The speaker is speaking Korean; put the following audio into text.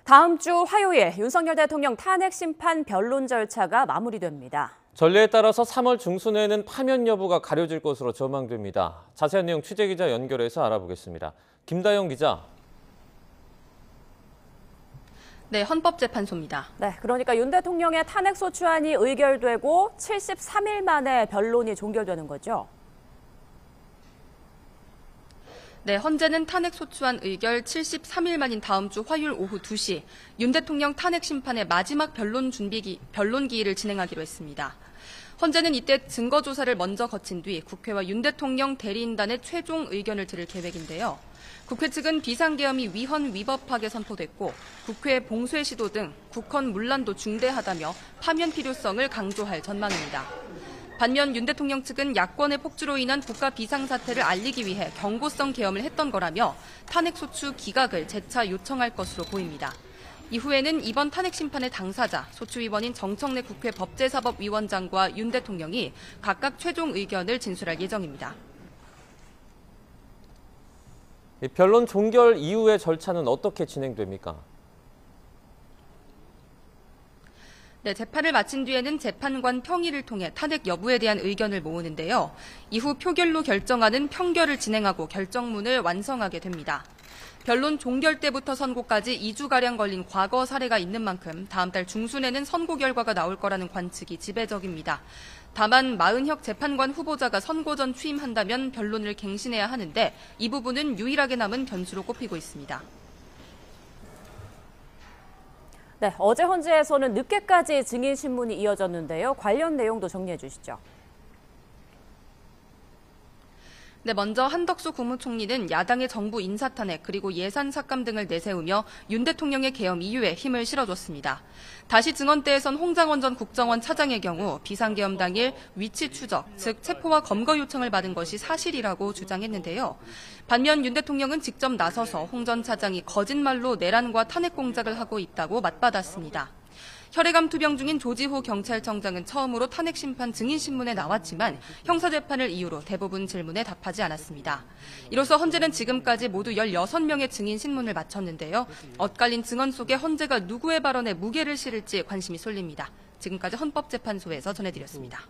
다음 주 화요일 윤석열 대통령 탄핵 심판 변론 절차가 마무리됩니다. 전례에 따라서 3월 중순에는 파면 여부가 가려질 것으로 전망됩니다. 자세한 내용 취재기자 연결해서 알아보겠습니다. 김다영 기자. 네, 헌법재판소입니다. 네, 그러니까 윤 대통령의 탄핵소추안이 의결되고 73일 만에 변론이 종결되는 거죠? 네, 헌재는 탄핵소추안 의결 73일 만인 다음 주 화요일 오후 2시 윤 대통령 탄핵 심판의 마지막 변론 기일을 진행하기로 했습니다. 헌재는 이때 증거조사를 먼저 거친 뒤 국회와 윤 대통령 대리인단의 최종 의견을 들을 계획인데요. 국회 측은 비상계엄이 위헌 위법하게 선포됐고 국회 봉쇄 시도 등 국헌 문란도 중대하다며 파면 필요성을 강조할 전망입니다. 반면 윤 대통령 측은 야권의 폭주로 인한 국가 비상사태를 알리기 위해 경고성 계엄을 했던 거라며 탄핵소추 기각을 재차 요청할 것으로 보입니다. 이후에는 이번 탄핵 심판의 당사자, 소추위원인 정청래 국회 법제사법위원장과 윤 대통령이 각각 최종 의견을 진술할 예정입니다. 변론 종결 이후의 절차는 어떻게 진행됩니까? 네, 재판을 마친 뒤에는 재판관 평의를 통해 탄핵 여부에 대한 의견을 모으는데요. 이후 표결로 결정하는 평결을 진행하고 결정문을 완성하게 됩니다. 변론 종결 때부터 선고까지 2주가량 걸린 과거 사례가 있는 만큼 다음 달 중순에는 선고 결과가 나올 거라는 관측이 지배적입니다. 다만 마은혁 재판관 후보자가 선고 전 취임한다면 변론을 갱신해야 하는데 이 부분은 유일하게 남은 변수로 꼽히고 있습니다. 네, 어제 헌재에서는 늦게까지 증인 신문이 이어졌는데요. 관련 내용도 정리해 주시죠. 네, 먼저 한덕수 국무총리는 야당의 정부 인사탄핵 그리고 예산 삭감 등을 내세우며 윤 대통령의 계엄 이유에 힘을 실어줬습니다. 다시 증언대에선 홍장원 전 국정원 차장의 경우 비상계엄 당일 위치 추적, 즉 체포와 검거 요청을 받은 것이 사실이라고 주장했는데요. 반면 윤 대통령은 직접 나서서 홍 전 차장이 거짓말로 내란과 탄핵 공작을 하고 있다고 맞받았습니다. 혈액암 투병 중인 조지호 경찰청장은 처음으로 탄핵 심판 증인 신문에 나왔지만 형사재판을 이유로 대부분 질문에 답하지 않았습니다. 이로써 헌재는 지금까지 모두 16명의 증인 신문을 마쳤는데요. 엇갈린 증언 속에 헌재가 누구의 발언에 무게를 실을지 관심이 쏠립니다. 지금까지 헌법재판소에서 전해드렸습니다.